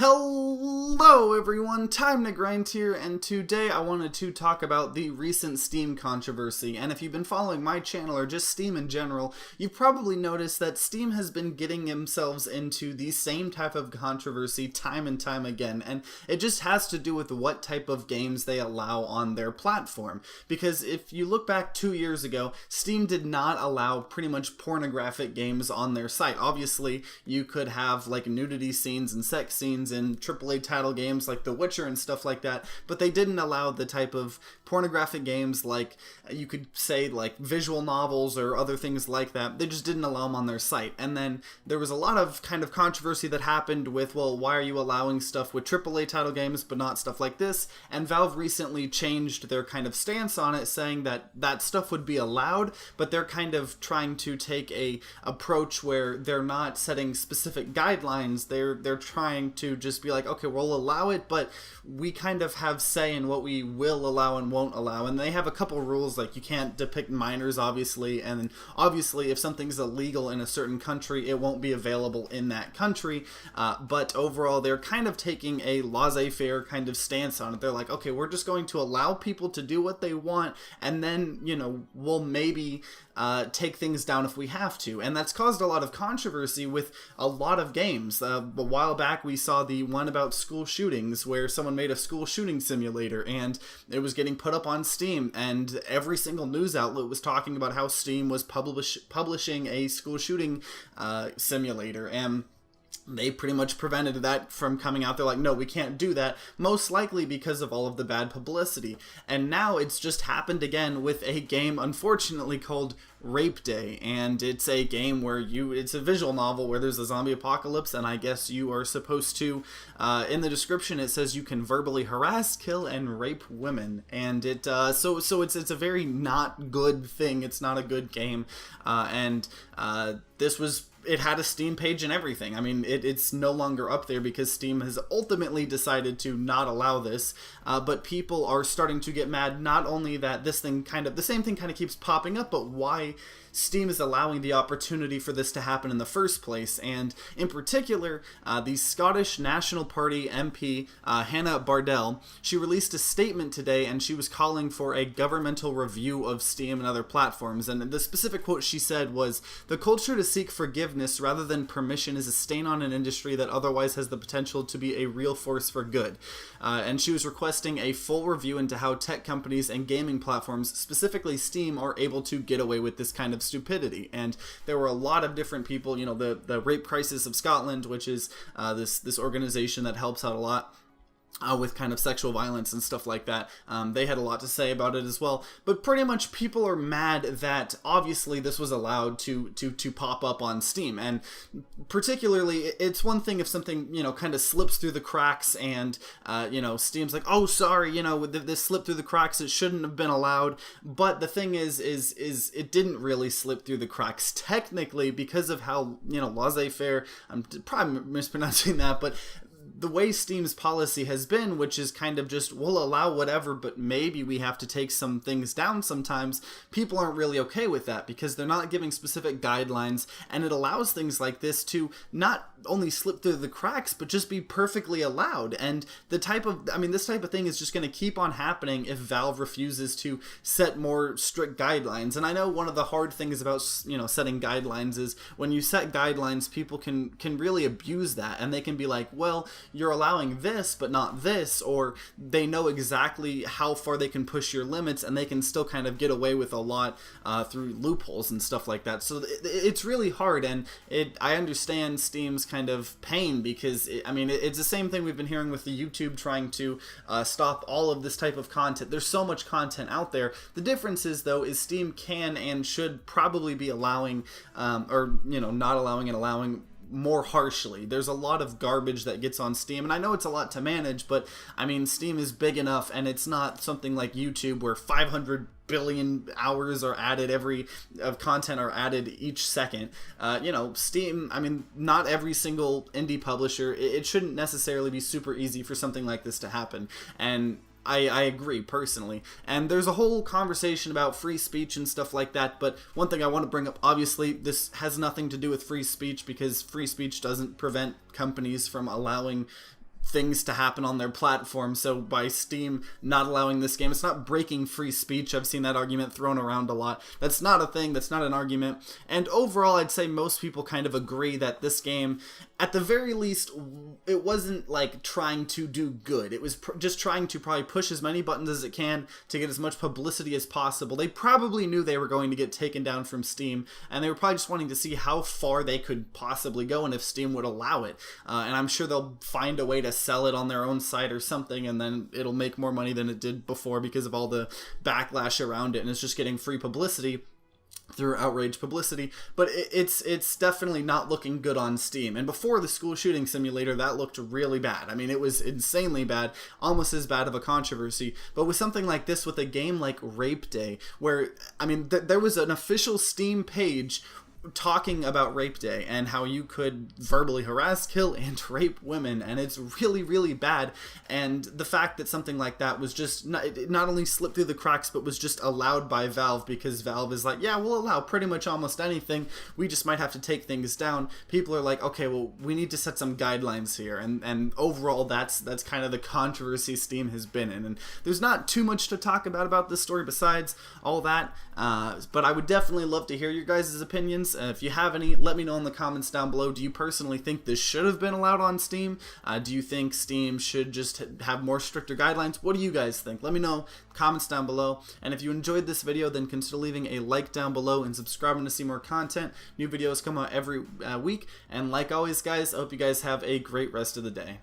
Hello everyone, TimeToGrind here, and today I wanted to talk about the recent Steam controversy. And if you've been following my channel or just Steam in general, you've probably noticed that Steam has been getting themselves into the same type of controversy time and time again, and it just has to do with what type of games they allow on their platform. Because if you look back 2 years ago, Steam did not allow pretty much pornographic games on their site. Obviously, you could have like nudity scenes and sex scenes in AAA title games like The Witcher and stuff like that, but they didn't allow the type of pornographic games like you could say like visual novels or other things like that. They just didn't allow them on their site. And then there was a lot of kind of controversy that happened with, well, why are you allowing stuff with AAA title games but not stuff like this? And Valve recently changed their kind of stance on it, saying that that stuff would be allowed, but they're kind of trying to take a approach where they're not setting specific guidelines. They're trying to just be like, okay, we'll allow it, but we kind of have say in what we will allow and won't allow. And they have a couple rules, like you can't depict minors, obviously, and obviously if something's illegal in a certain country, it won't be available in that country. But overall, they're kind of taking a laissez-faire kind of stance on it. They're like, okay, we're just going to allow people to do what they want, and then, you know, we'll maybe take things down if we have to. And that's caused a lot of controversy with a lot of games. A while back we saw the one about school shootings where someone made a school shooting simulator and it was getting put up on Steam, and every single news outlet was talking about how Steam was publishing a school shooting simulator, and they pretty much prevented that from coming out. They're like, no, we can't do that, most likely because of all of the bad publicity. And now it's just happened again with a game, unfortunately, called Rape Day. And it's a game where it's a visual novel where there's a zombie apocalypse, and I guess you are supposed to, in the description it says you can verbally harass, kill, and rape women. And it, so it's a very not good thing. It's not a good game. It had a Steam page and everything. I mean, it's no longer up there because Steam has ultimately decided to not allow this, but people are starting to get mad, not only that this thing the same thing kind of keeps popping up, but why Steam is allowing the opportunity for this to happen in the first place. And in particular, the Scottish National Party MP, Hannah Bardell, she released a statement today, and she was calling for a governmental review of Steam and other platforms. And the specific quote she said was, "The culture to seek forgiveness rather than permission is a stain on an industry that otherwise has the potential to be a real force for good." And she was requesting a full review into how tech companies and gaming platforms, specifically Steam, are able to get away with this kind of stupidity. And there were a lot of different people, you know, the Rape Crisis of Scotland, which is this organization that helps out a lot with kind of sexual violence and stuff like that. They had a lot to say about it as well. But pretty much people are mad that obviously this was allowed to pop up on Steam. And particularly, it's one thing if something, you know, kind of slips through the cracks and, you know, Steam's like, oh, sorry, you know, this slipped through the cracks, it shouldn't have been allowed. But the thing is it didn't really slip through the cracks technically because of how, you know, laissez-faire, I'm probably mispronouncing that, but the way Steam's policy has been, which is kind of just, we'll allow whatever, but maybe we have to take some things down sometimes, people aren't really okay with that because they're not giving specific guidelines, and it allows things like this to not only slip through the cracks, but just be perfectly allowed. And this type of thing is just going to keep on happening if Valve refuses to set more strict guidelines. And I know one of the hard things about, you know, setting guidelines is when you set guidelines, people can really abuse that, and they can be like, well, you're allowing this but not this, or they know exactly how far they can push your limits, and they can still kind of get away with a lot through loopholes and stuff like that. So it's really hard, and I understand Steam's kind of pain because it's the same thing we've been hearing with the YouTube trying to stop all of this type of content. There's so much content out there. The difference is, though, is Steam can and should probably be allowing or, you know, not allowing and allowing more harshly. There's a lot of garbage that gets on Steam, and I know it's a lot to manage, but I mean, Steam is big enough, and it's not something like YouTube where 500 billion hours are added of content are added each second. You know, Steam, I mean, not every single indie publisher, it shouldn't necessarily be super easy for something like this to happen. And I agree personally. And there's a whole conversation about free speech and stuff like that, but one thing I want to bring up, obviously this has nothing to do with free speech because free speech doesn't prevent companies from allowing things to happen on their platform. So by Steam not allowing this game, it's not breaking free speech. I've seen that argument thrown around a lot. That's not a thing. That's not an argument. And overall, I'd say most people kind of agree that this game, at the very least, it wasn't like trying to do good. It was just trying to probably push as many buttons as it can to get as much publicity as possible. They probably knew they were going to get taken down from Steam, and they were probably just wanting to see how far they could possibly go and if Steam would allow it. And I'm sure they'll find a way to sell it on their own site or something, and then it'll make more money than it did before because of all the backlash around it, and it's just getting free publicity through outrage publicity. But it's definitely not looking good on Steam. And before the school shooting simulator, that looked really bad. I mean, it was insanely bad, almost as bad of a controversy. But with something like this, with a game like Rape Day, where, I mean, there was an official Steam page talking about Rape Day and how you could verbally harass, kill, and rape women, and it's really, really bad. And the fact that something like that was just not only slipped through the cracks, but was just allowed by Valve, because Valve is like, yeah, we'll allow pretty much almost anything, we just might have to take things down. People are like, okay, well, we need to set some guidelines here. And overall, that's kind of the controversy Steam has been in. And there's not too much to talk about this story besides all that, but I would definitely love to hear your guys' opinions. If you have any, let me know in the comments down below. Do you personally think this should have been allowed on Steam? Do you think Steam should just have more stricter guidelines? What do you guys think? Let me know, comments down below. And if you enjoyed this video, then consider leaving a like down below and subscribing to see more content. New videos come out every week. And like always, guys, I hope you guys have a great rest of the day.